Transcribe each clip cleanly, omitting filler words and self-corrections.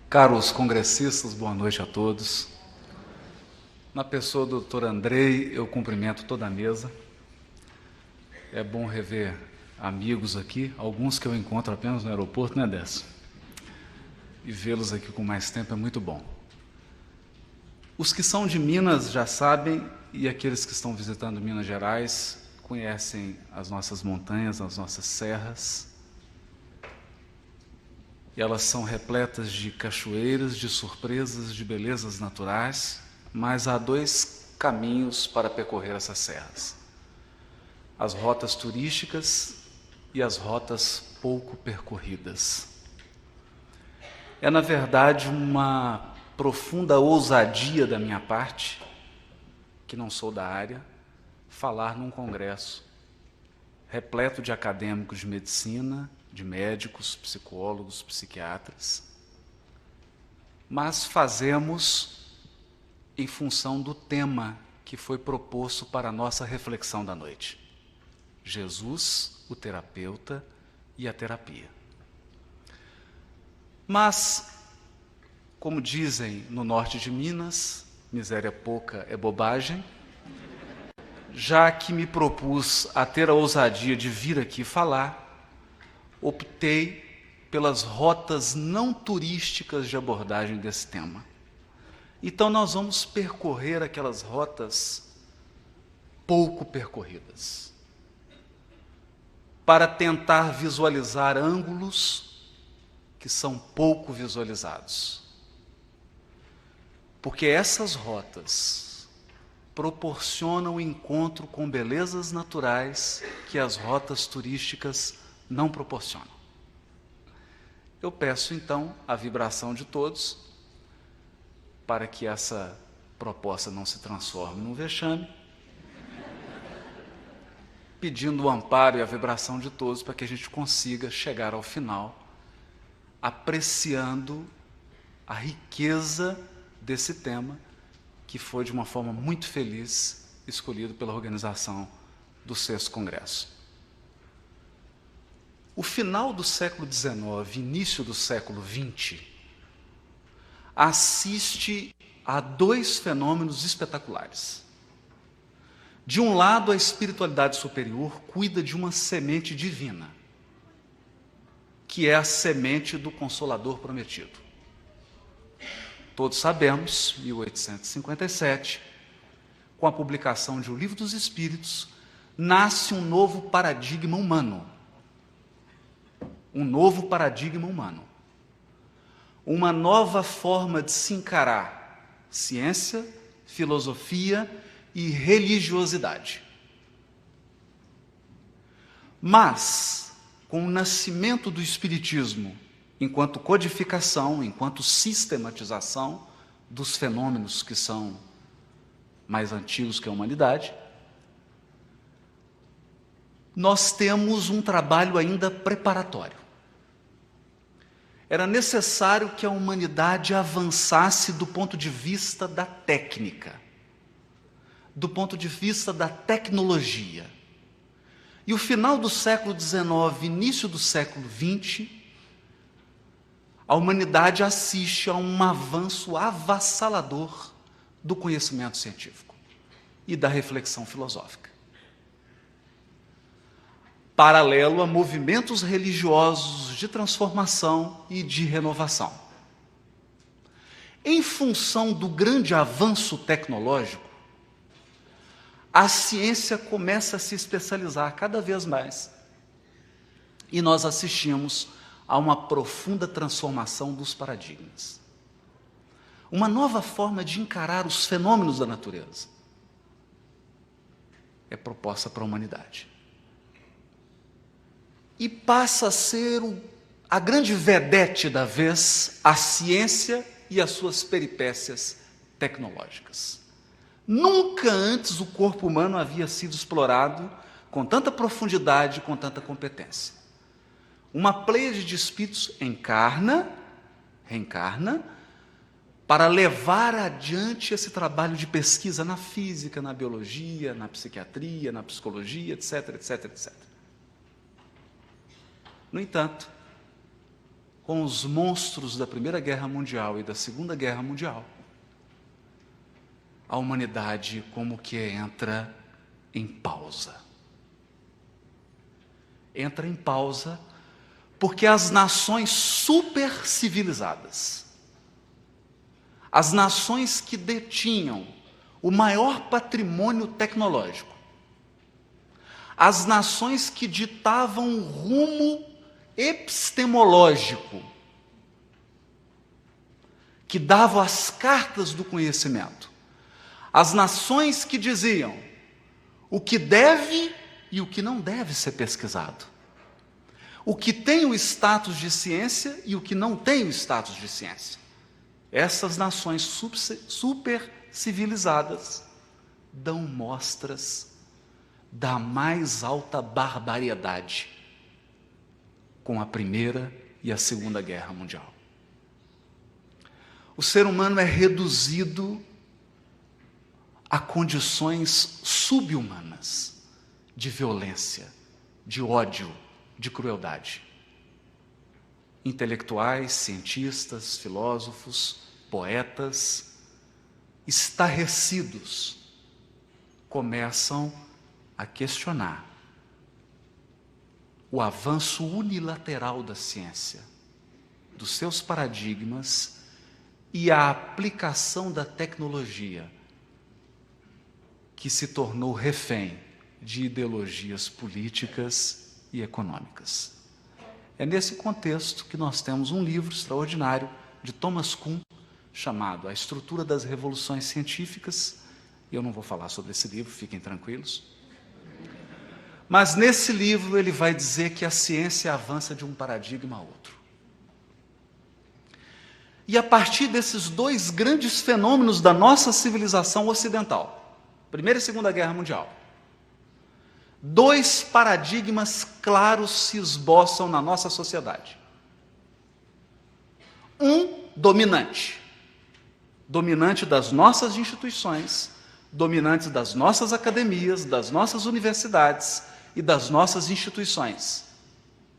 Caros congressistas, boa noite a todos. Na pessoa do Dr. Andrei, eu cumprimento toda a mesa. É bom rever amigos aqui, alguns que eu encontro apenas no aeroporto, né, Décio? E vê-los aqui com mais tempo é muito bom. Os que são de Minas já sabem, e aqueles que estão visitando Minas Gerais conhecem as nossas montanhas, as nossas serras. E elas são repletas de cachoeiras, de surpresas, de belezas naturais, mas há dois caminhos para percorrer essas serras: as rotas turísticas e as rotas pouco percorridas. É, na verdade, uma profunda ousadia da minha parte, que não sou da área, falar num congresso repleto de acadêmicos de medicina, de médicos, psicólogos, psiquiatras, mas fazemos em função do tema que foi proposto para a nossa reflexão da noite: Jesus, o terapeuta e a terapia. Mas, como dizem no norte de Minas, miséria pouca é bobagem. Já que me propus a ter a ousadia de vir aqui falar, optei pelas rotas não turísticas de abordagem desse tema. Então nós vamos percorrer aquelas rotas pouco percorridas, para tentar visualizar ângulos que são pouco visualizados. Porque essas rotas proporcionam o encontro com belezas naturais que as rotas turísticas não proporcionam. Eu peço, então, a vibração de todos, para que essa proposta não se transforme num vexame, pedindo o amparo e a vibração de todos para que a gente consiga chegar ao final, apreciando a riqueza desse tema, que foi, de uma forma muito feliz, escolhido pela organização do 6º Congresso. O final do século XIX, início do século XX, assiste a dois fenômenos espetaculares. De um lado, a espiritualidade superior cuida de uma semente divina, que é a semente do Consolador prometido. Todos sabemos, 1857, com a publicação de O Livro dos Espíritos, nasce um novo paradigma humano. Um novo paradigma humano. Uma nova forma de se encarar ciência, filosofia e religiosidade. Mas, com o nascimento do Espiritismo, enquanto codificação, enquanto sistematização dos fenômenos que são mais antigos que a humanidade, nós temos um trabalho ainda preparatório. Era necessário que a humanidade avançasse do ponto de vista da técnica, do ponto de vista da tecnologia. E o final do século XIX, início do século XX, a humanidade assiste a um avanço avassalador do conhecimento científico e da reflexão filosófica, paralelo a movimentos religiosos de transformação e de renovação. Em função do grande avanço tecnológico, a ciência começa a se especializar cada vez mais. E nós assistimos a uma profunda transformação dos paradigmas. Uma nova forma de encarar os fenômenos da natureza é proposta para a humanidade. E passa a ser a grande vedete da vez, a ciência e as suas peripécias tecnológicas. Nunca antes o corpo humano havia sido explorado com tanta profundidade, com tanta competência. Uma pleiade de espíritos reencarna, para levar adiante esse trabalho de pesquisa na física, na biologia, na psiquiatria, na psicologia, etc, etc, etc. No entanto, com os monstros da Primeira Guerra Mundial e da Segunda Guerra Mundial, a humanidade como que entra em pausa. Entra em pausa porque as nações super civilizadas, as nações que detinham o maior patrimônio tecnológico, as nações que ditavam o rumo epistemológico, que davam as cartas do conhecimento, as nações que diziam o que deve e o que não deve ser pesquisado, o que tem o status de ciência e o que não tem o status de ciência. Essas nações super civilizadas dão mostras da mais alta barbaridade com a Primeira e a Segunda Guerra Mundial. O ser humano é reduzido a condições subhumanas de violência, de ódio, de crueldade. Intelectuais, cientistas, filósofos, poetas, estarrecidos, começam a questionar o avanço unilateral da ciência, dos seus paradigmas e a aplicação da tecnologia, que se tornou refém de ideologias políticas e econômicas. É nesse contexto que nós temos um livro extraordinário de Thomas Kuhn, chamado A Estrutura das Revoluções Científicas. Eu não vou falar sobre esse livro, fiquem tranquilos. Mas nesse livro ele vai dizer que a ciência avança de um paradigma a outro. E a partir desses dois grandes fenômenos da nossa civilização ocidental, Primeira e Segunda Guerra Mundial, dois paradigmas claros se esboçam na nossa sociedade. Um dominante das nossas instituições, dominante das nossas academias, das nossas universidades e das nossas instituições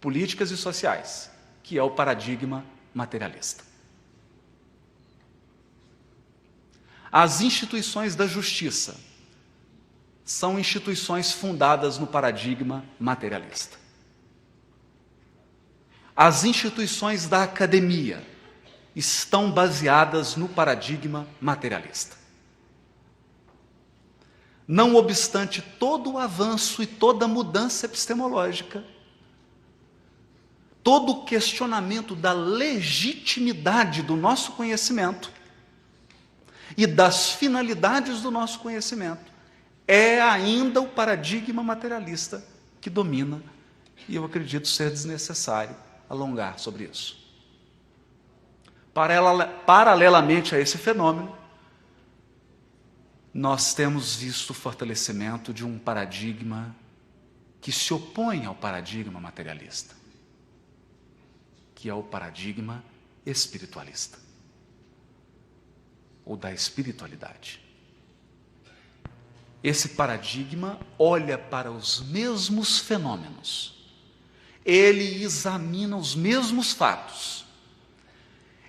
políticas e sociais, que é o paradigma materialista. As instituições da justiça são instituições fundadas no paradigma materialista. As instituições da academia estão baseadas no paradigma materialista. Não obstante todo o avanço e toda a mudança epistemológica, todo o questionamento da legitimidade do nosso conhecimento e das finalidades do nosso conhecimento, é ainda o paradigma materialista que domina, e eu acredito ser desnecessário alongar sobre isso. Paralelamente a esse fenômeno, nós temos visto o fortalecimento de um paradigma que se opõe ao paradigma materialista, que é o paradigma espiritualista, ou da espiritualidade. Esse paradigma olha para os mesmos fenômenos, ele examina os mesmos fatos.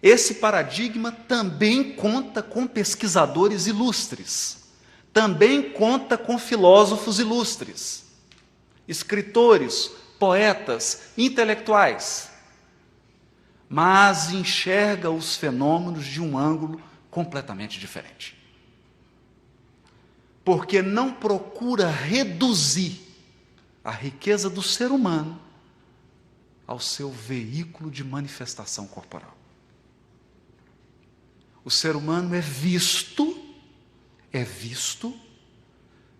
Esse paradigma também conta com pesquisadores ilustres, também conta com filósofos ilustres, escritores, poetas, intelectuais, mas enxerga os fenômenos de um ângulo completamente diferente. Porque não procura reduzir a riqueza do ser humano ao seu veículo de manifestação corporal. O ser humano é visto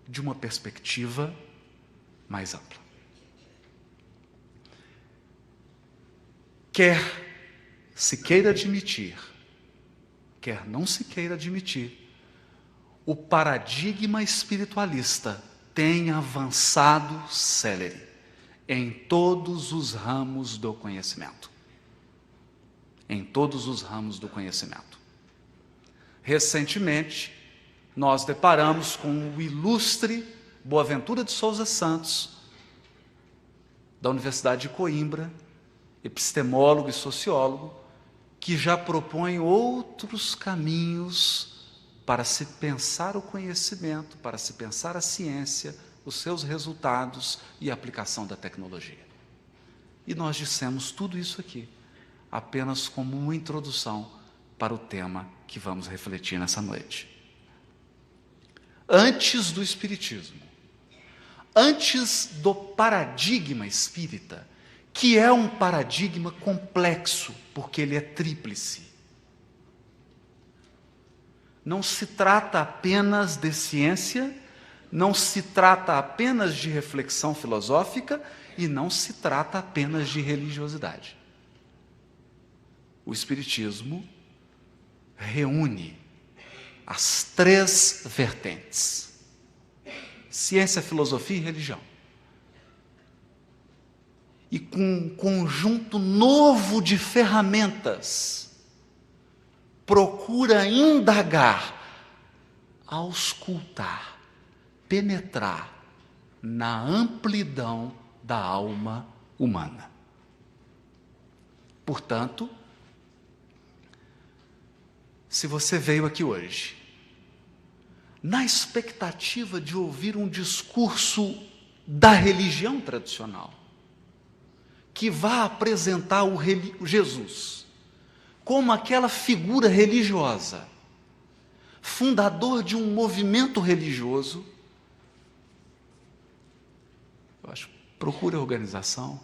de uma perspectiva mais ampla. Quer se queira admitir, quer não se queira admitir, o paradigma espiritualista tem avançado célere em todos os ramos do conhecimento. Em todos os ramos do conhecimento. Recentemente, nós deparamos com o ilustre Boaventura de Souza Santos, da Universidade de Coimbra, epistemólogo e sociólogo, que já propõe outros caminhos para se pensar o conhecimento, para se pensar a ciência, os seus resultados e a aplicação da tecnologia. E nós dissemos tudo isso aqui, apenas como uma introdução para o tema que vamos refletir nessa noite. Antes do Espiritismo, antes do paradigma espírita, que é um paradigma complexo, porque ele é tríplice. Não se trata apenas de ciência, não se trata apenas de reflexão filosófica e não se trata apenas de religiosidade. O Espiritismo reúne as três vertentes: ciência, filosofia e religião. E com um conjunto novo de ferramentas, procura indagar, auscultar, penetrar na amplidão da alma humana. Portanto, se você veio aqui hoje na expectativa de ouvir um discurso da religião tradicional, que vá apresentar o Jesus como aquela figura religiosa, fundador de um movimento religioso, eu acho, procure a organização,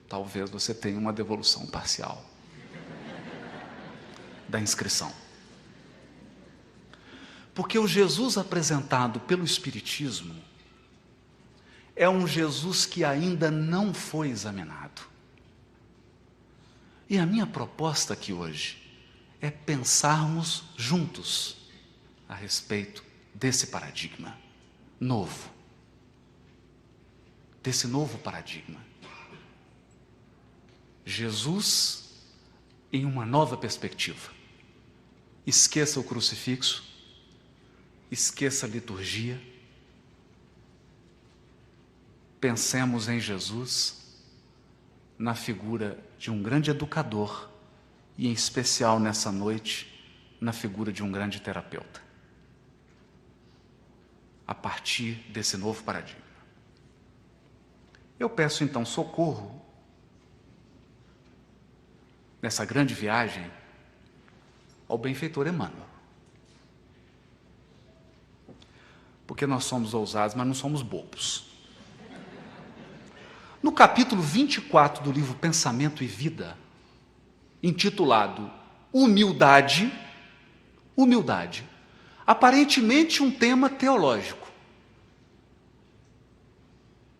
talvez você tenha uma devolução parcial da inscrição. Porque o Jesus apresentado pelo Espiritismo é um Jesus que ainda não foi examinado. E a minha proposta aqui hoje é pensarmos juntos a respeito desse paradigma novo, desse novo paradigma. Jesus em uma nova perspectiva. Esqueça o crucifixo, esqueça a liturgia. Pensemos em Jesus, na figura de um grande educador e, em especial nessa noite, na figura de um grande terapeuta. A partir desse novo paradigma. Eu peço então socorro nessa grande viagem ao benfeitor Emmanuel. Porque nós somos ousados, mas não somos bobos. No capítulo 24 do livro Pensamento e Vida, intitulado Humildade, aparentemente um tema teológico.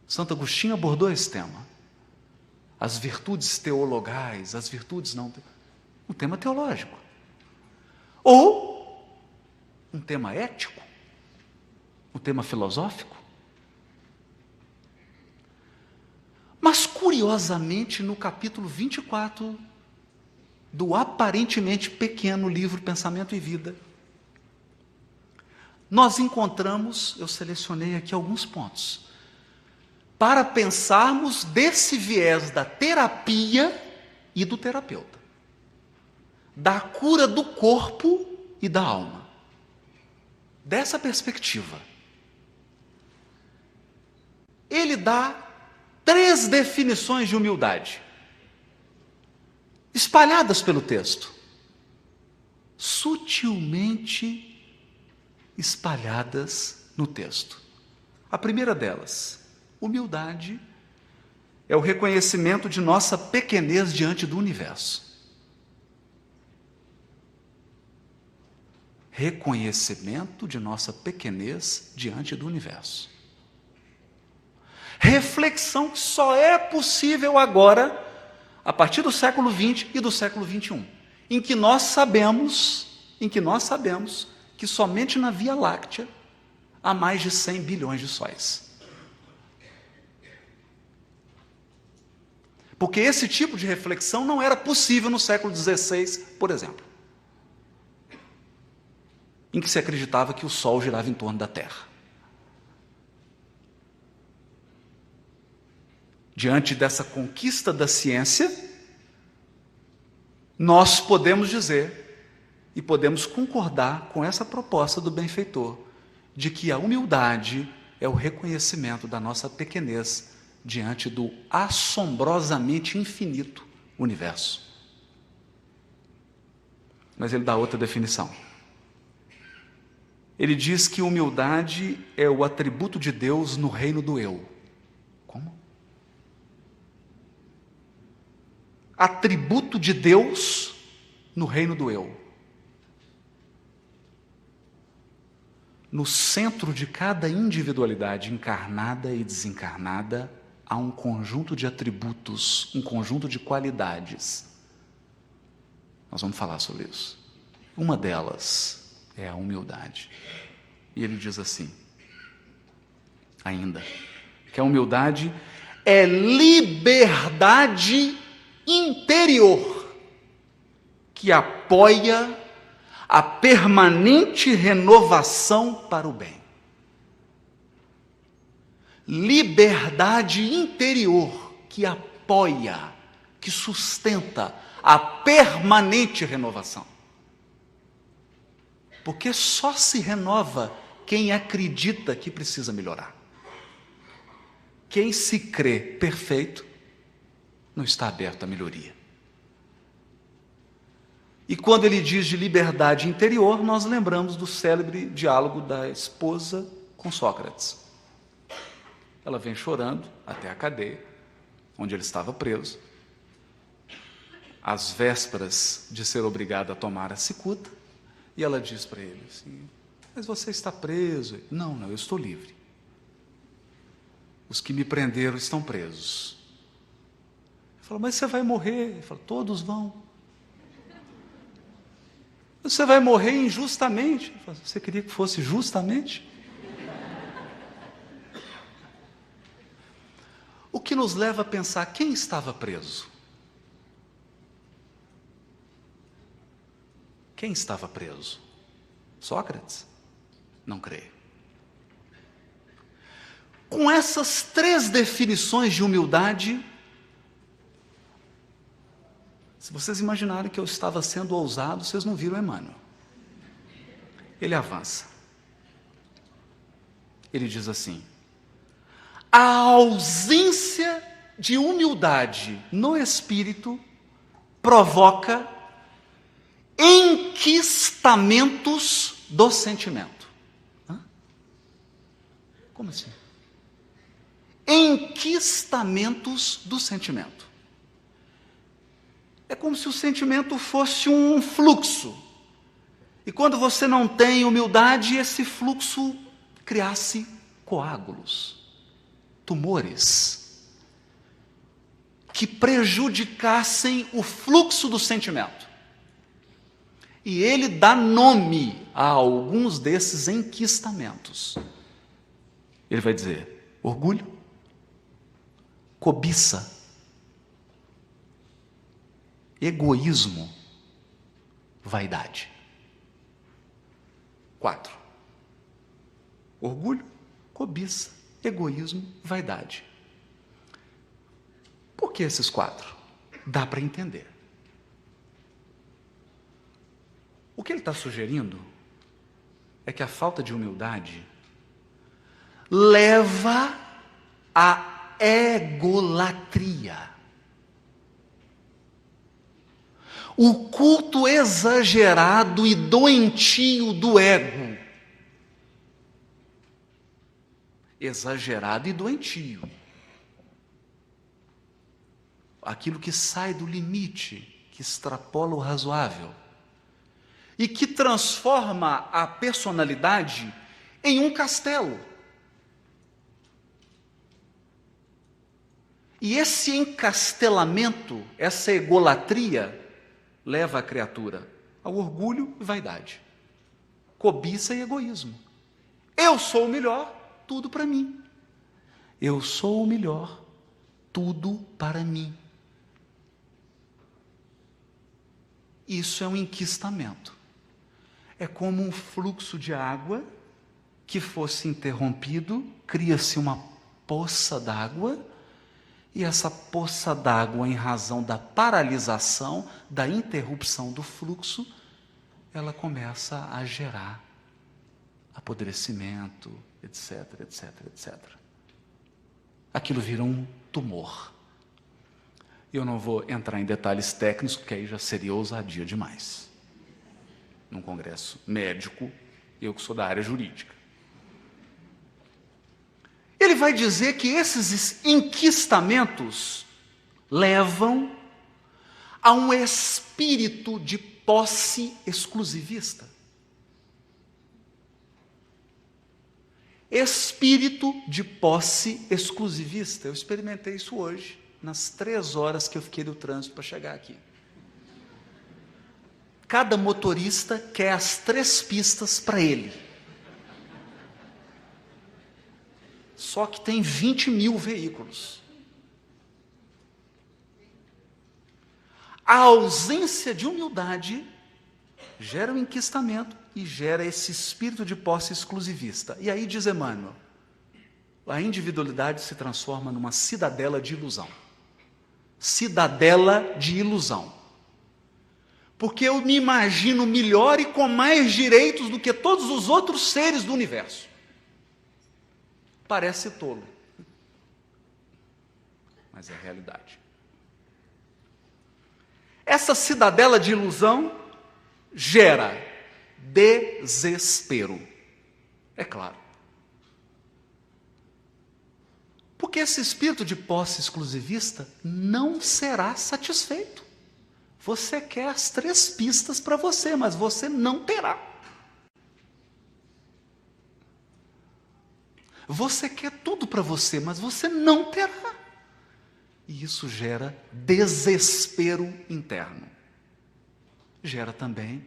Santo Agostinho abordou esse tema. As virtudes teologais, as virtudes não... Um tema teológico. Ou um tema ético, um tema filosófico. Mas, curiosamente, no capítulo 24 do aparentemente pequeno livro Pensamento e Vida, nós encontramos, eu selecionei aqui alguns pontos, para pensarmos desse viés da terapia e do terapeuta, da cura do corpo e da alma. Dessa perspectiva, ele dá 3 definições de humildade, espalhadas pelo texto, sutilmente espalhadas no texto. A primeira delas, humildade é o reconhecimento de nossa pequenez diante do universo. Reconhecimento de nossa pequenez diante do universo. Reflexão que só é possível agora, a partir do século XX e do século XXI, em que nós sabemos que somente na Via Láctea há mais de 100 bilhões de sóis. Porque esse tipo de reflexão não era possível no século XVI, por exemplo, em que se acreditava que o Sol girava em torno da Terra. Diante dessa conquista da ciência, nós podemos dizer e podemos concordar com essa proposta do benfeitor, de que a humildade é o reconhecimento da nossa pequenez diante do assombrosamente infinito universo. Mas ele dá outra definição. Ele diz que humildade é o atributo de Deus no reino do eu. Como? Atributo de Deus no reino do eu. No centro de cada individualidade encarnada e desencarnada, há um conjunto de atributos, um conjunto de qualidades. Nós vamos falar sobre isso. Uma delas é a humildade. E ele diz assim, ainda, que a humildade é liberdade interior que apoia a permanente renovação para o bem. Liberdade interior que apoia, que sustenta a permanente renovação. Porque só se renova quem acredita que precisa melhorar. Quem se crê perfeito não está aberto à melhoria. E quando ele diz de liberdade interior, nós lembramos do célebre diálogo da esposa com Sócrates. Ela vem chorando até a cadeia, onde ele estava preso, às vésperas de ser obrigada a tomar a cicuta, e ela diz para ele assim, mas você está preso. Não, eu estou livre. Os que me prenderam estão presos. Ele fala, mas você vai morrer. Ele fala, todos vão. Você vai morrer injustamente. Ele fala, você queria que fosse justamente? O que nos leva a pensar, quem estava preso? Quem estava preso? Sócrates? Não creio. Com essas três definições de humildade, se vocês imaginarem que eu estava sendo ousado, vocês não viram Emmanuel. Ele avança. Ele diz assim, a ausência de humildade no espírito provoca enquistamentos do sentimento. Como assim? Enquistamentos do sentimento. É como se o sentimento fosse um fluxo. E quando você não tem humildade, esse fluxo criasse coágulos, tumores, que prejudicassem o fluxo do sentimento. E ele dá nome a alguns desses enquistamentos. Ele vai dizer, orgulho, cobiça, egoísmo, vaidade. 4. Orgulho, cobiça, egoísmo, vaidade. Por que esses 4? Dá para entender. O que ele está sugerindo é que a falta de humildade leva à egolatria. O culto exagerado e doentio do ego. Exagerado e doentio. Aquilo que sai do limite, que extrapola o razoável. E que transforma a personalidade em um castelo. E esse encastelamento, essa egolatria, leva a criatura ao orgulho e vaidade, cobiça e egoísmo. Eu sou o melhor, tudo para mim. Eu sou o melhor, tudo para mim. Isso é um enquistamento. É como um fluxo de água que fosse interrompido, cria-se uma poça d'água E essa poça d'água, em razão da paralisação, da interrupção do fluxo, ela começa a gerar apodrecimento, etc, etc, etc. Aquilo vira um tumor. Eu não vou entrar em detalhes técnicos, porque aí já seria ousadia demais. Num congresso médico, eu que sou da área jurídica. Ele vai dizer que esses enquistamentos levam a um espírito de posse exclusivista. Espírito de posse exclusivista. Eu experimentei isso hoje, nas 3 horas que eu fiquei no trânsito para chegar aqui. Cada motorista quer as 3 pistas para ele. Só que tem 20 mil veículos. A ausência de humildade gera um enquistamento e gera esse espírito de posse exclusivista. E aí diz Emmanuel, a individualidade se transforma numa cidadela de ilusão. Cidadela de ilusão. Porque eu me imagino melhor e com mais direitos do que todos os outros seres do universo. Parece tolo, mas é realidade. Essa cidadela de ilusão gera desespero. É claro. Porque esse espírito de posse exclusivista não será satisfeito. Você quer as 3 pistas para você, mas você não terá. Você quer tudo para você, mas você não terá. E isso gera desespero interno. Gera também,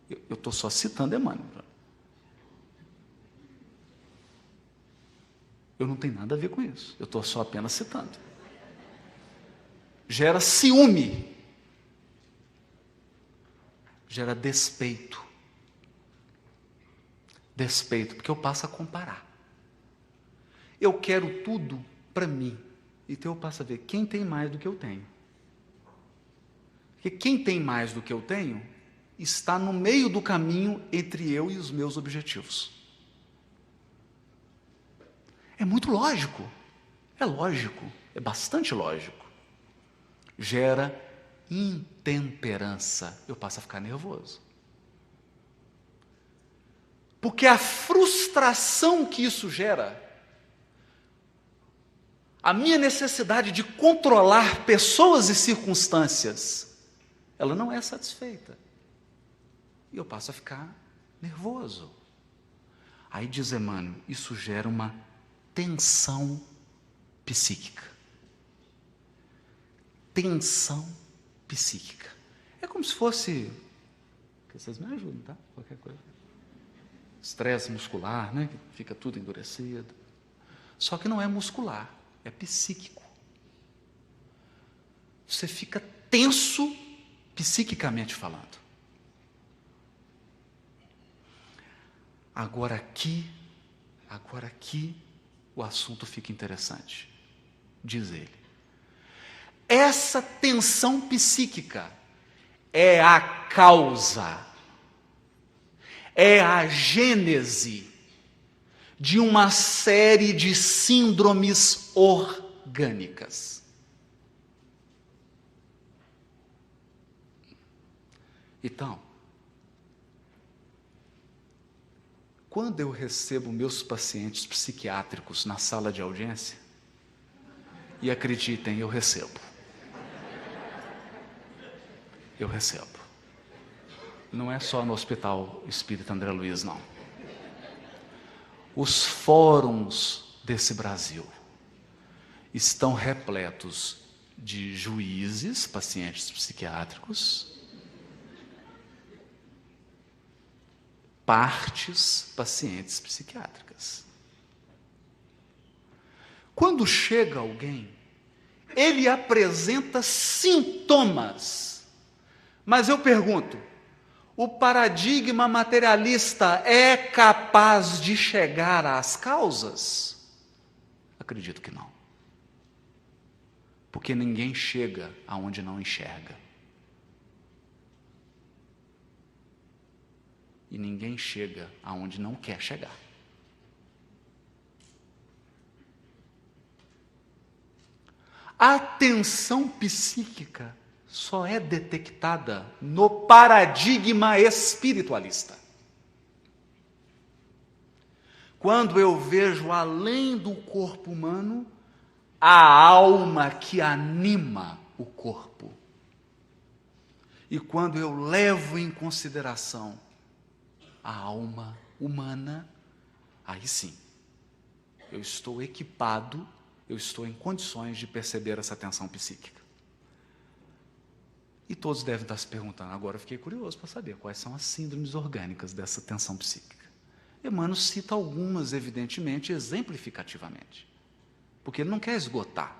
eu estou só citando Emmanuel. Eu não tenho nada a ver com isso. Eu estou só apenas citando. Gera ciúme. Gera despeito. Despeito, porque eu passo a comparar. Eu quero tudo para mim. Então eu passo a ver quem tem mais do que eu tenho. Porque quem tem mais do que eu tenho está no meio do caminho entre eu e os meus objetivos. É muito lógico. É lógico. É bastante lógico. Gera intemperança. Eu passo a ficar nervoso. Porque a frustração que isso gera, a minha necessidade de controlar pessoas e circunstâncias, ela não é satisfeita. E eu passo a ficar nervoso. Aí diz Emmanuel, isso gera uma tensão psíquica. Tensão psíquica. É como se fosse... Vocês me ajudam, tá? Qualquer coisa. Estresse muscular, né? Fica tudo endurecido. Só que não é muscular. É psíquico. Você fica tenso psiquicamente falando. Agora aqui, o assunto fica interessante. Diz ele. Essa tensão psíquica é a causa, é a gênese de uma série de síndromes orgânicas. Então, quando eu recebo meus pacientes psiquiátricos na sala de audiência, e acreditem, eu recebo. Eu recebo. Não é só no Hospital Espírita André Luiz, não. Os fóruns desse Brasil estão repletos de juízes, pacientes psiquiátricos, partes, pacientes psiquiátricas. Quando chega alguém, ele apresenta sintomas, mas eu pergunto, o paradigma materialista é capaz de chegar às causas? Acredito que não. Porque ninguém chega aonde não enxerga. E ninguém chega aonde não quer chegar. A tensão psíquica só é detectada no paradigma espiritualista. Quando eu vejo além do corpo humano, a alma que anima o corpo. E quando eu levo em consideração a alma humana, aí sim, eu estou equipado, eu estou em condições de perceber essa tensão psíquica. E todos devem estar se perguntando, agora eu fiquei curioso para saber quais são as síndromes orgânicas dessa tensão psíquica. Emmanuel cita algumas, evidentemente, exemplificativamente, porque ele não quer esgotar.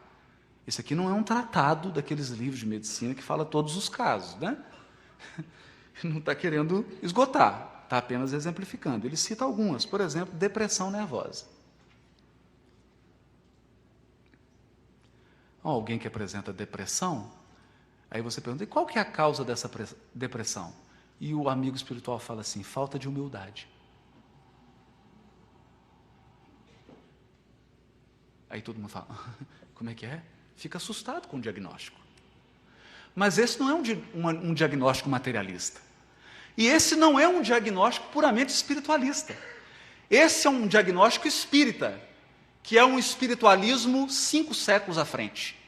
Esse aqui não é um tratado daqueles livros de medicina que fala todos os casos, né? Não está querendo esgotar, está apenas exemplificando. Ele cita algumas, por exemplo, depressão nervosa. Alguém que apresenta depressão, aí você pergunta, e qual que é a causa dessa depressão? E o amigo espiritual fala assim, falta de humildade. Aí todo mundo fala, como é que é? Fica assustado com o diagnóstico. Mas esse não é um diagnóstico materialista. E esse não é um diagnóstico puramente espiritualista. Esse é um diagnóstico espírita, que é um espiritualismo 5 séculos à frente.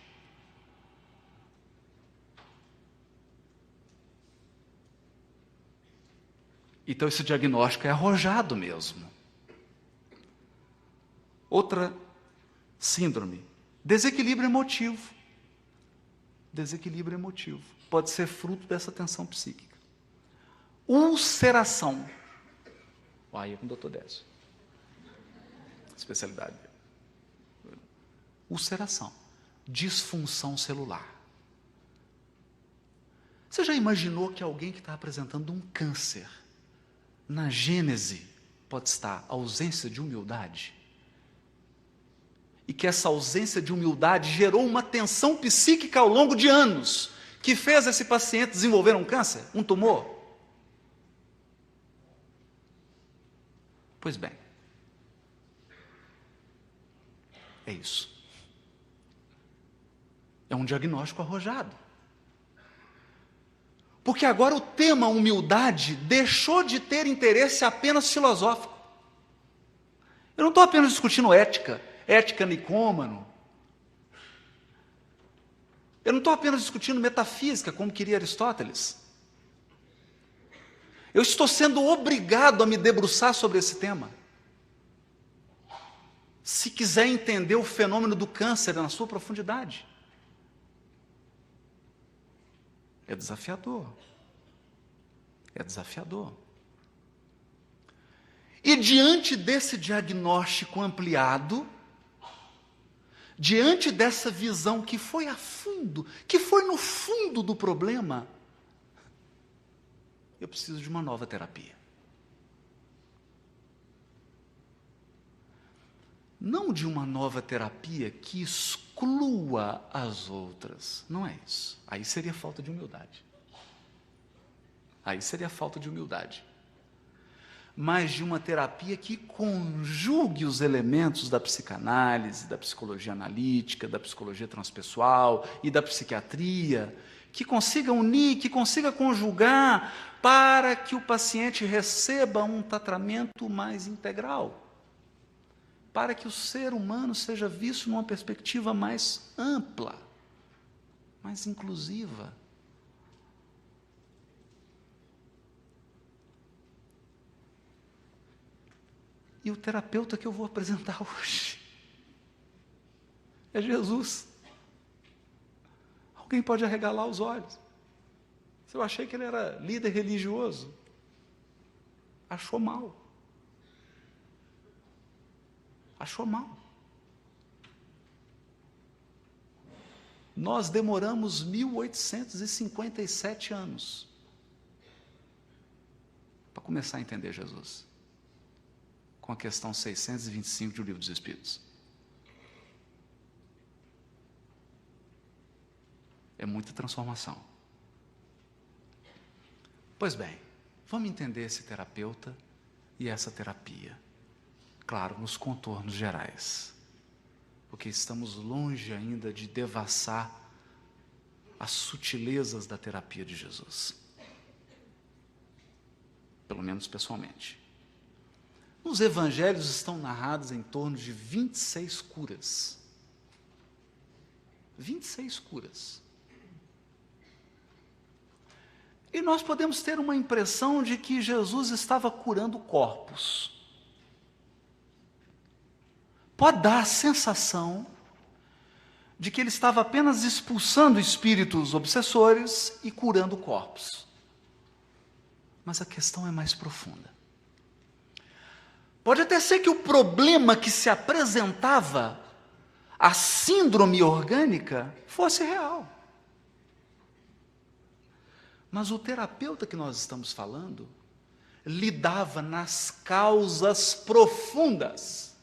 Então esse diagnóstico é arrojado mesmo. Outra síndrome, desequilíbrio emotivo. Desequilíbrio emotivo. Pode ser fruto dessa tensão psíquica. Ulceração. Aí é com o doutor Décio. Especialidade. Ulceração. Disfunção celular. Você já imaginou que alguém que está apresentando um câncer, na gênese, pode estar ausência de humildade? E que essa ausência de humildade gerou uma tensão psíquica ao longo de anos, que fez esse paciente desenvolver um câncer, um tumor? Pois bem, é isso. É um diagnóstico arrojado. Porque agora o tema humildade deixou de ter interesse apenas filosófico. Eu não estou apenas discutindo ética nicômano. Eu não estou apenas discutindo metafísica, como queria Aristóteles. Eu estou sendo obrigado a me debruçar sobre esse tema. Se quiser entender o fenômeno do câncer na sua profundidade. É desafiador. É desafiador. E diante desse diagnóstico ampliado, diante dessa visão que foi a fundo, que foi no fundo do problema, eu preciso de uma nova terapia. Não de uma nova terapia que exclua as outras. Não é isso. Aí seria falta de humildade. Aí seria falta de humildade. Mas de uma terapia que conjugue os elementos da psicanálise, da psicologia analítica, da psicologia transpessoal e da psiquiatria, que consiga unir, que consiga conjugar para que o paciente receba um tratamento mais integral, para que o ser humano seja visto numa perspectiva mais ampla, mais inclusiva. E o terapeuta que eu vou apresentar hoje é Jesus. Alguém pode arregalar os olhos. Se eu achei que ele era líder religioso, achou mal. Achou mal. Nós demoramos 1857 anos para começar a entender Jesus, com a questão 625 do Livro dos Espíritos. É muita transformação. Pois bem, vamos entender esse terapeuta e essa terapia. Claro, nos contornos gerais. Porque estamos longe ainda de devassar as sutilezas da terapia de Jesus. Pelo menos pessoalmente. Nos evangelhos estão narrados em torno de 26 curas. 26 curas. E nós podemos ter uma impressão de que Jesus estava curando corpos. Pode dar a sensação de que ele estava apenas expulsando espíritos obsessores e curando corpos. Mas a questão é mais profunda. Pode até ser que o problema que se apresentava, a síndrome orgânica, fosse real. Mas o terapeuta que nós estamos falando lidava nas causas profundas.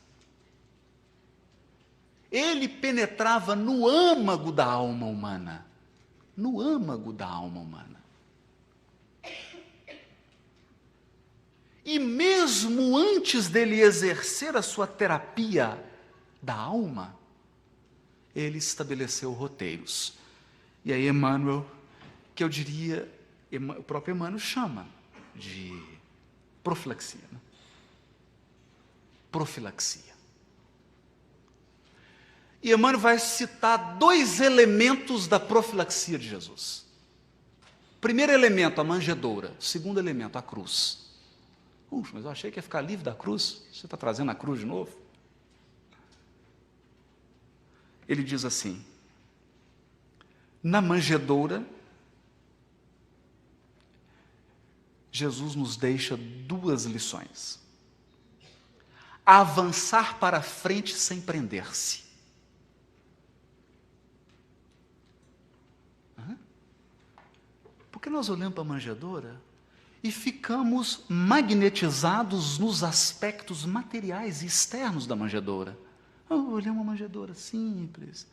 Ele penetrava no âmago da alma humana. No âmago da alma humana. E mesmo antes dele exercer a sua terapia da alma, ele estabeleceu roteiros. E aí Emmanuel, que eu diria, o próprio Emmanuel chama de profilaxia. Né? Profilaxia. E Emmanuel vai citar 2 elementos da profilaxia de Jesus. Primeiro elemento, a manjedoura. Segundo elemento, a cruz. Puxa, mas eu achei que ia ficar livre da cruz. Você está trazendo a cruz de novo? Ele diz assim, na manjedoura, Jesus nos deixa 2 lições. Avançar para frente sem prender-se. Porque nós olhamos para a manjedoura e ficamos magnetizados nos aspectos materiais e externos da manjedoura. Olhei uma manjedoura simples,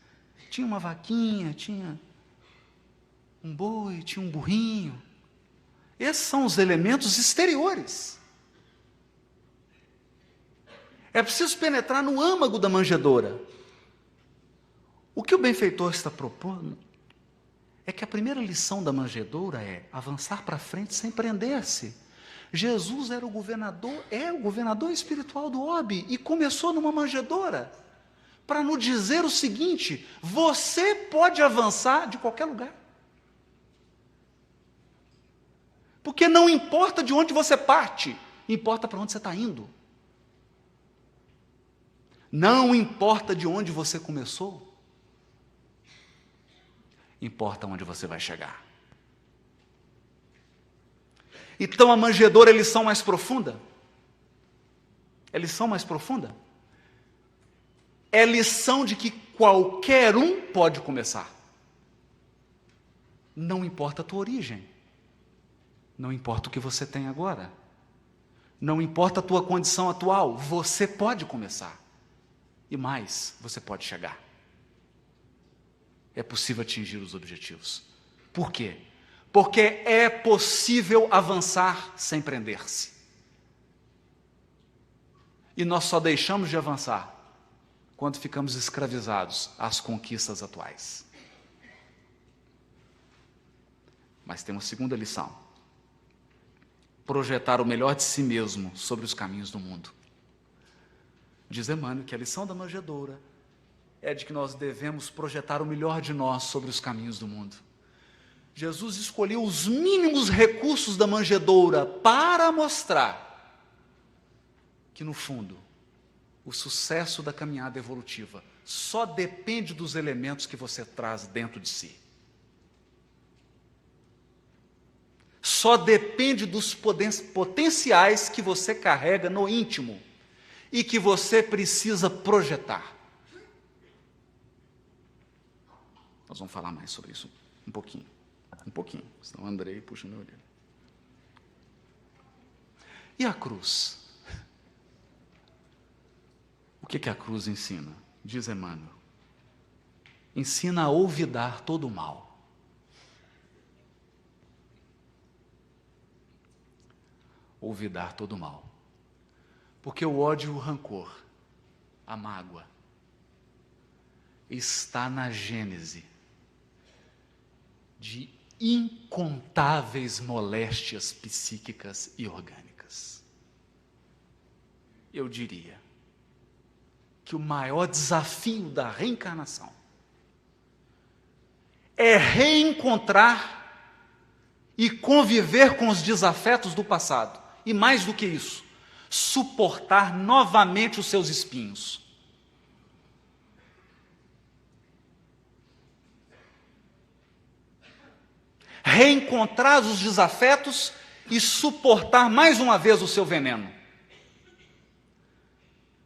tinha uma vaquinha, tinha um boi, tinha um burrinho. Esses são os elementos exteriores. É preciso penetrar no âmago da manjedoura. O que o benfeitor está propondo é que a primeira lição da manjedoura é avançar para frente sem prender-se. Jesus era o governador espiritual do orbe e começou numa manjedoura para nos dizer o seguinte: você pode avançar de qualquer lugar. Porque não importa de onde você parte, importa para onde você está indo. Não importa de onde você começou, importa onde você vai chegar. Então a manjedoura é lição mais profunda? É lição mais profunda? É lição de que qualquer um pode começar. Não importa a tua origem. Não importa o que você tem agora. Não importa a tua condição atual. Você pode começar. E mais, você pode chegar. É possível atingir os objetivos. Por quê? Porque é possível avançar sem prender-se. E nós só deixamos de avançar quando ficamos escravizados às conquistas atuais. Mas tem uma segunda lição. Projetar o melhor de si mesmo sobre os caminhos do mundo. Diz Emmanuel que a lição da manjedoura é de que nós devemos projetar o melhor de nós sobre os caminhos do mundo. Jesus escolheu os mínimos recursos da manjedoura para mostrar que, no fundo, o sucesso da caminhada evolutiva só depende dos elementos que você traz dentro de si. Só depende dos potenciais que você carrega no íntimo e que você precisa projetar. Nós vamos falar mais sobre isso um pouquinho, senão o Andrei puxa meu olho. E a cruz? O que a cruz ensina? Diz Emmanuel. Ensina a olvidar todo o mal. olvidar todo o mal. Porque o ódio e o rancor, a mágoa, está na gênese de incontáveis moléstias psíquicas e orgânicas. Eu diria que o maior desafio da reencarnação é reencontrar e conviver com os desafetos do passado. E mais do que isso, suportar novamente os seus espinhos. Reencontrar os desafetos e suportar mais uma vez o seu veneno.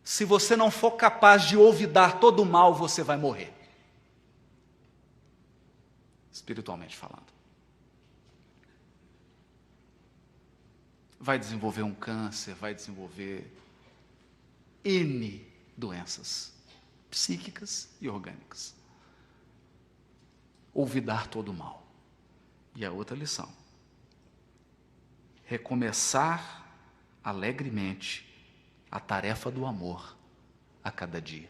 Se você não for capaz de olvidar todo o mal, você vai morrer. Espiritualmente falando. Vai desenvolver um câncer, vai desenvolver N doenças psíquicas e orgânicas. Olvidar todo o mal. E a outra lição: recomeçar alegremente a tarefa do amor a cada dia.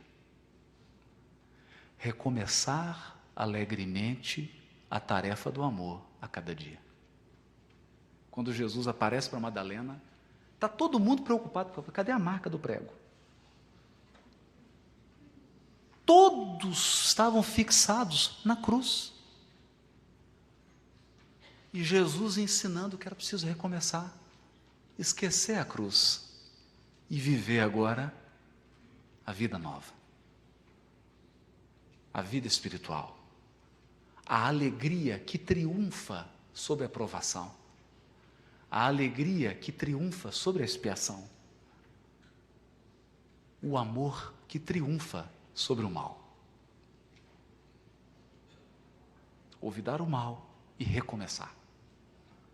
Recomeçar alegremente a tarefa do amor a cada dia. Quando Jesus aparece para Madalena, está todo mundo preocupado. Cadê a marca do prego? Todos estavam fixados na cruz. E Jesus ensinando que era preciso recomeçar, esquecer a cruz e viver agora a vida nova, a vida espiritual, a alegria que triunfa sobre a provação, a alegria que triunfa sobre a expiação, o amor que triunfa sobre o mal. Olvidar o mal e recomeçar.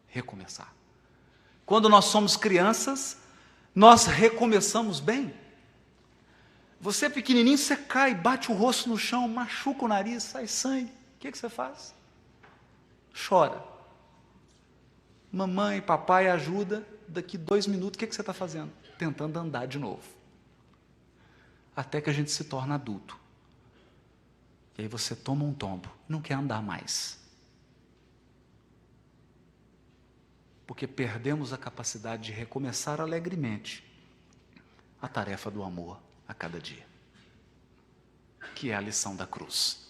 Recomeçar. Quando nós somos crianças, nós recomeçamos bem. Você é pequenininho, você cai, bate o rosto no chão, machuca o nariz, sai sangue. O que você faz? Chora. Mamãe, papai ajuda. Daqui 2 minutos, o que você está fazendo? Tentando andar de novo. Até que a gente se torna adulto. E aí você toma um tombo, não quer andar mais. Porque perdemos a capacidade de recomeçar alegremente a tarefa do amor a cada dia, que é a lição da cruz.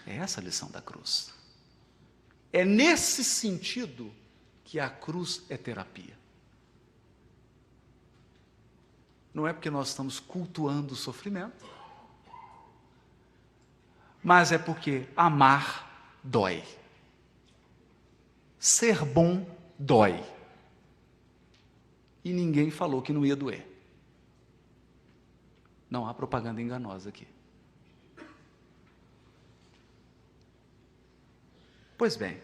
É essa a lição da cruz. É nesse sentido que a cruz é terapia. Não é porque nós estamos cultuando o sofrimento, mas é porque amar dói. Ser bom dói. E ninguém falou que não ia doer. Não há propaganda enganosa aqui. Pois bem,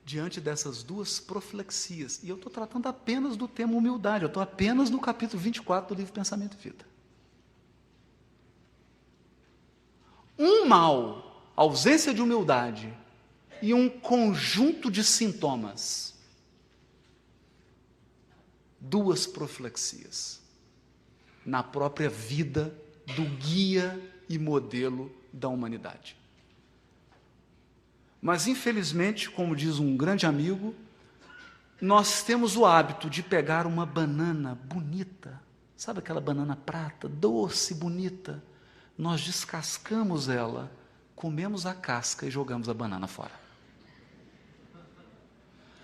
diante dessas duas profilaxias, e eu estou tratando apenas do tema humildade, eu estou apenas no capítulo 24 do livro Pensamento e Vida. Um mal, ausência de humildade, e um conjunto de sintomas. Duas profilaxias na própria vida do guia e modelo da humanidade. Mas, infelizmente, como diz um grande amigo, nós temos o hábito de pegar uma banana bonita, sabe aquela banana prata, doce, bonita, nós descascamos ela, comemos a casca e jogamos a banana fora.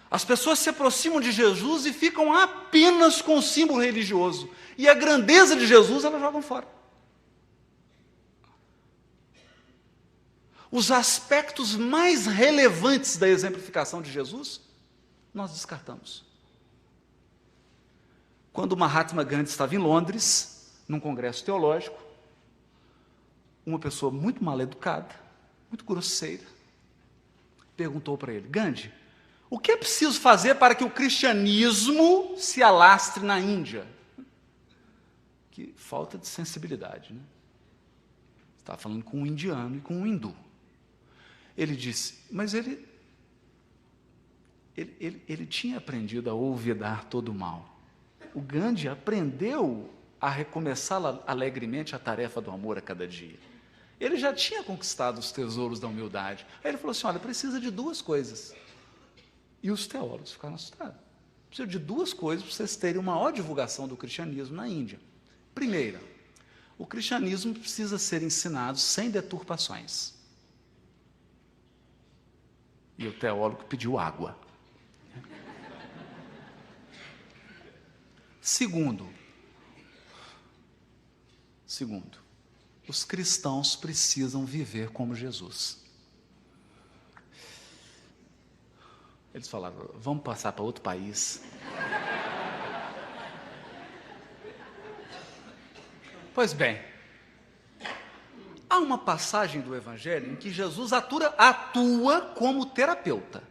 As pessoas se aproximam de Jesus e ficam apenas com o símbolo religioso. E a grandeza de Jesus elas jogam fora. Os aspectos mais relevantes da exemplificação de Jesus, nós descartamos. Quando Mahatma Gandhi estava em Londres, num congresso teológico, uma pessoa muito mal educada, muito grosseira, perguntou para ele: Gandhi, o que é preciso fazer para que o cristianismo se alastre na Índia? Que falta de sensibilidade, né? Estava falando com um indiano e com um hindu. Ele disse, mas ele ele tinha aprendido a olvidar todo o mal. O Gandhi aprendeu a recomeçar alegremente a tarefa do amor a cada dia. Ele já tinha conquistado os tesouros da humildade. Aí ele falou assim, olha, precisa de duas coisas. E os teólogos ficaram assustados. Precisa de duas coisas para vocês terem uma maior divulgação do cristianismo na Índia. Primeira, o cristianismo precisa ser ensinado sem deturpações. E o teólogo pediu água. Segundo, os cristãos precisam viver como Jesus. Eles falaram, vamos passar para outro país. Pois bem, há uma passagem do Evangelho em que Jesus atua como terapeuta.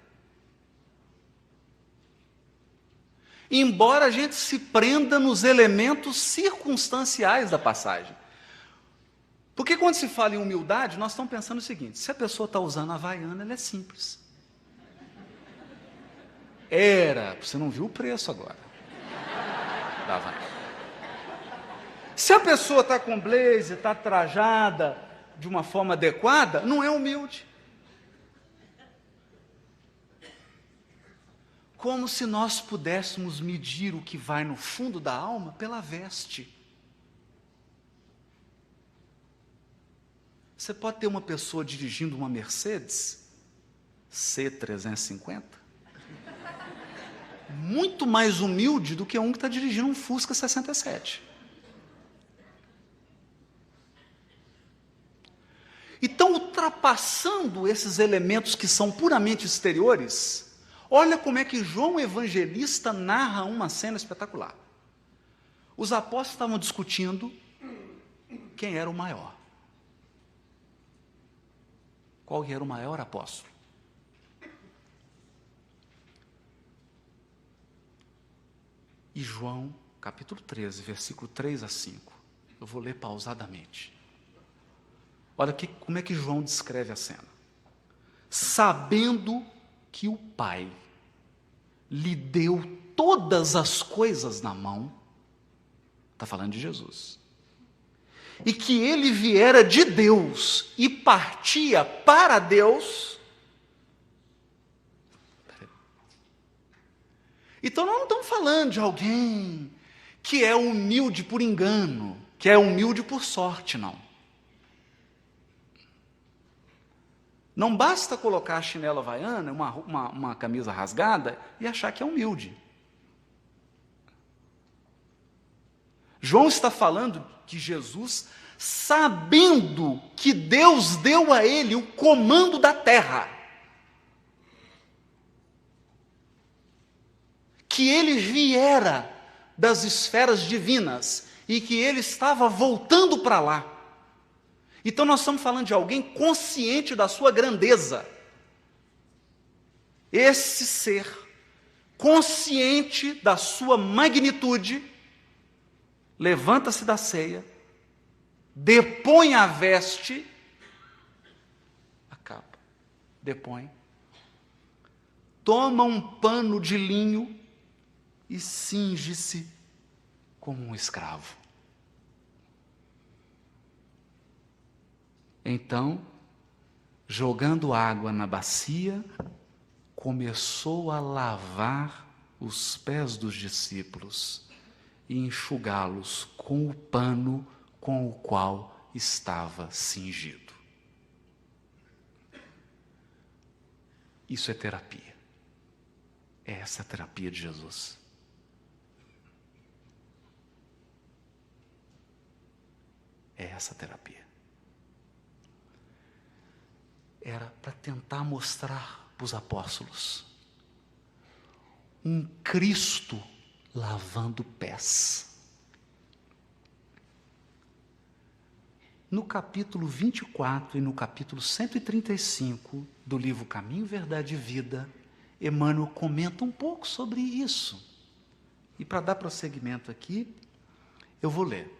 Embora a gente se prenda nos elementos circunstanciais da passagem. Porque quando se fala em humildade, nós estamos pensando o seguinte, se a pessoa está usando a havaiana, ela é simples. Você não viu o preço agora da havaiana. Se a pessoa está com blazer, está trajada de uma forma adequada, não é humilde. Como se nós pudéssemos medir o que vai no fundo da alma pela veste. Você pode ter uma pessoa dirigindo uma Mercedes C350, muito mais humilde do que um que está dirigindo um Fusca 67. Então, ultrapassando esses elementos que são puramente exteriores, olha como é que João Evangelista narra uma cena espetacular. Os apóstolos estavam discutindo quem era o maior. Qual era o maior apóstolo? E João, capítulo 13, versículo 3 a 5. Eu vou ler pausadamente. Olha como é que João descreve a cena. Sabendo que o Pai lhe deu todas as coisas na mão, está falando de Jesus, e que ele viera de Deus e partia para Deus. Então nós não estamos falando de alguém que é humilde por engano, que é humilde por sorte, não. Não basta colocar a chinela havaiana, uma camisa rasgada e achar que é humilde. João está falando que Jesus, sabendo que Deus deu a ele o comando da terra, que ele viera das esferas divinas e que ele estava voltando para lá. Então nós estamos falando de alguém consciente da sua grandeza. Esse ser, consciente da sua magnitude, levanta-se da ceia, depõe a veste, a capa, depõe, toma um pano de linho e cinge-se como um escravo. Então, jogando água na bacia, começou a lavar os pés dos discípulos e enxugá-los com o pano com o qual estava cingido. Isso é terapia. É essa a terapia de Jesus. É essa a terapia. Era para tentar mostrar para os apóstolos um Cristo lavando pés. No capítulo 24 e no capítulo 135 do livro Caminho, Verdade e Vida, Emmanuel comenta um pouco sobre isso. E para dar prosseguimento aqui, eu vou ler.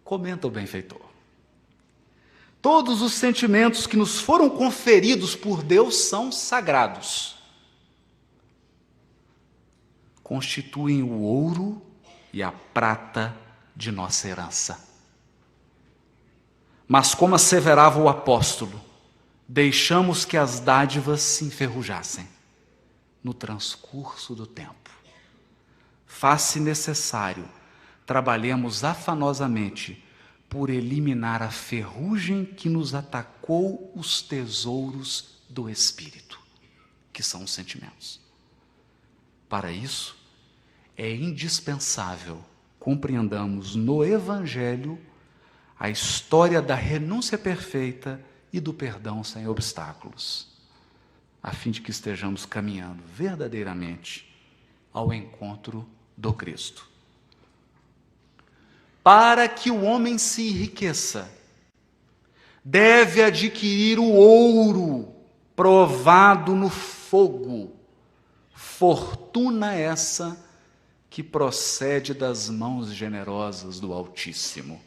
Comenta o benfeitor. Todos os sentimentos que nos foram conferidos por Deus são sagrados. constituem o ouro e a prata de nossa herança. Mas, como asseverava o apóstolo, deixamos que as dádivas se enferrujassem no transcurso do tempo. Faz-se necessário trabalhemos afanosamente por eliminar a ferrugem que nos atacou os tesouros do Espírito, que são os sentimentos. Para isso, é indispensável compreendamos no Evangelho a história da renúncia perfeita e do perdão sem obstáculos, a fim de que estejamos caminhando verdadeiramente ao encontro do Cristo. Para que o homem se enriqueça, deve adquirir o ouro provado no fogo, fortuna essa que procede das mãos generosas do Altíssimo.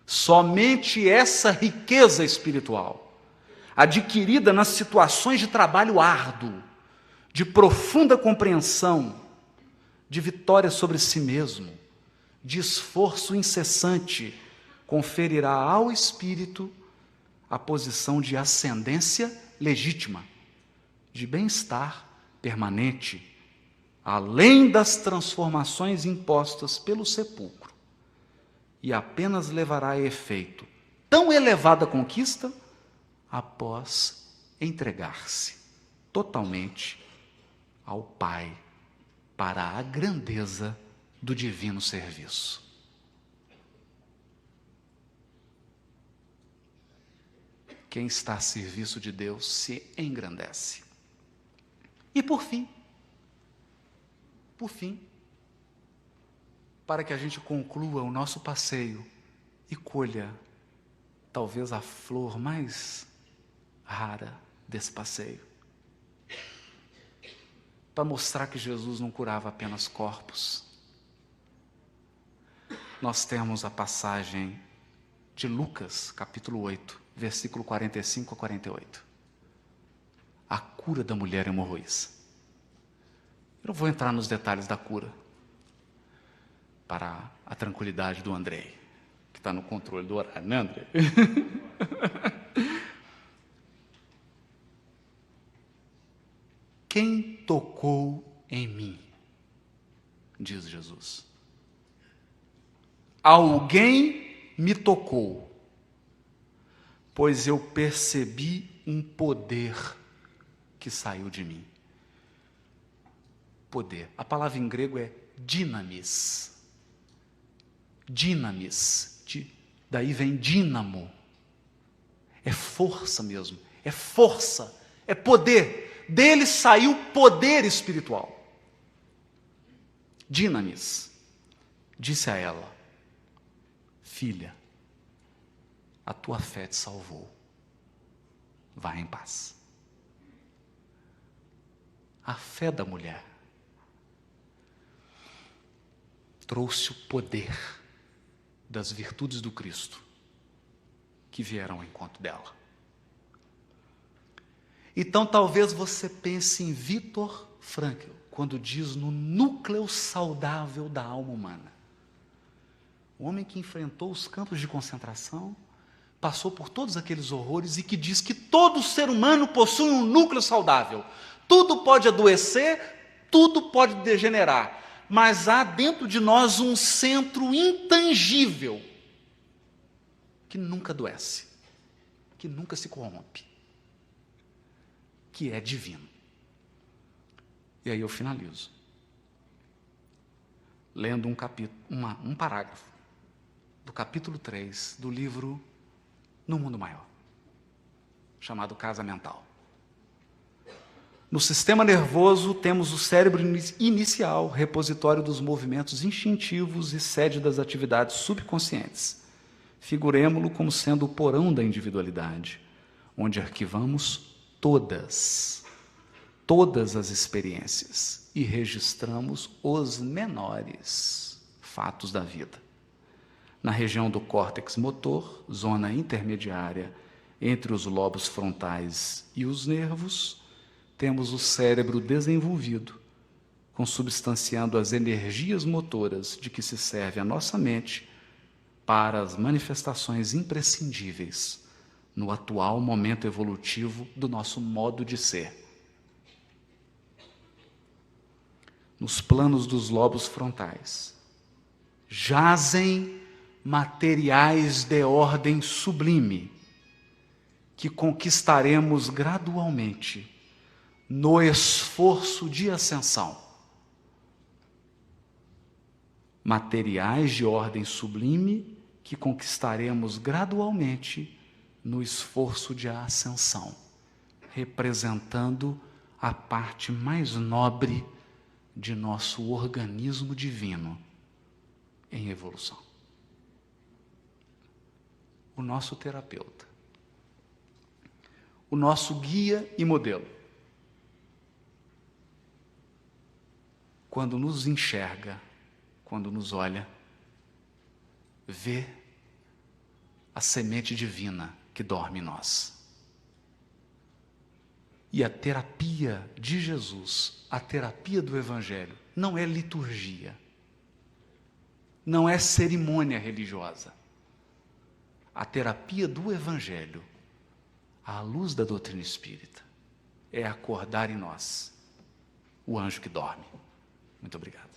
Somente essa riqueza espiritual, adquirida nas situações de trabalho árduo, de profunda compreensão, de vitória sobre si mesmo, de esforço incessante, conferirá ao espírito a posição de ascendência legítima, de bem-estar permanente, além das transformações impostas pelo sepulcro, e apenas levará a efeito tão elevada conquista após entregar-se totalmente ao Pai para a grandeza do divino serviço. Quem está a serviço de Deus se engrandece. E por fim, para que a gente conclua o nosso passeio e colha talvez a flor mais rara desse passeio, para mostrar que Jesus não curava apenas corpos, nós temos a passagem de Lucas, capítulo 8, versículo 45 a 48. A cura da mulher hemorroíça. Eu não vou entrar nos detalhes da cura, para a tranquilidade do Andrei, que está no controle do horário, né, Andrei? Quem tocou em mim? Diz Jesus. Alguém me tocou, pois eu percebi um poder que saiu de mim. Poder. A palavra em grego é dinamis. Dinamis. Daí vem dínamo. É força mesmo. É força. É poder. Dele saiu poder espiritual. Dinamis. Disse a ela: filha, a tua fé te salvou. Vá em paz. A fé da mulher trouxe o poder das virtudes do Cristo que vieram ao encontro dela. Então talvez você pense em Viktor Frankl, quando diz no núcleo saudável da alma humana. O homem que enfrentou os campos de concentração, passou por todos aqueles horrores e que diz que todo ser humano possui um núcleo saudável. Tudo pode adoecer, tudo pode degenerar, mas há dentro de nós um centro intangível que nunca adoece, que nunca se corrompe, que é divino. E aí eu finalizo lendo um parágrafo do capítulo 3 do livro No Mundo Maior, chamado Casa Mental. No sistema nervoso temos o cérebro inicial, repositório dos movimentos instintivos e sede das atividades subconscientes. Figuremo-lo como sendo o porão da individualidade, onde arquivamos todas as experiências e registramos os menores fatos da vida. Na região do córtex motor, zona intermediária entre os lobos frontais e os nervos, temos o cérebro desenvolvido, consubstanciando as energias motoras de que se serve a nossa mente para as manifestações imprescindíveis no atual momento evolutivo do nosso modo de ser. Nos planos dos lobos frontais jazem materiais de ordem sublime que conquistaremos gradualmente no esforço de ascensão. Materiais de ordem sublime que conquistaremos gradualmente no esforço de ascensão, representando a parte mais nobre de nosso organismo divino em evolução. O nosso terapeuta, o nosso guia e modelo, quando nos enxerga, quando nos olha, vê a semente divina que dorme em nós. E a terapia de Jesus, a terapia do Evangelho, não é liturgia, não é cerimônia religiosa. A terapia do Evangelho, à luz da doutrina espírita, é acordar em nós o anjo que dorme. Muito obrigado.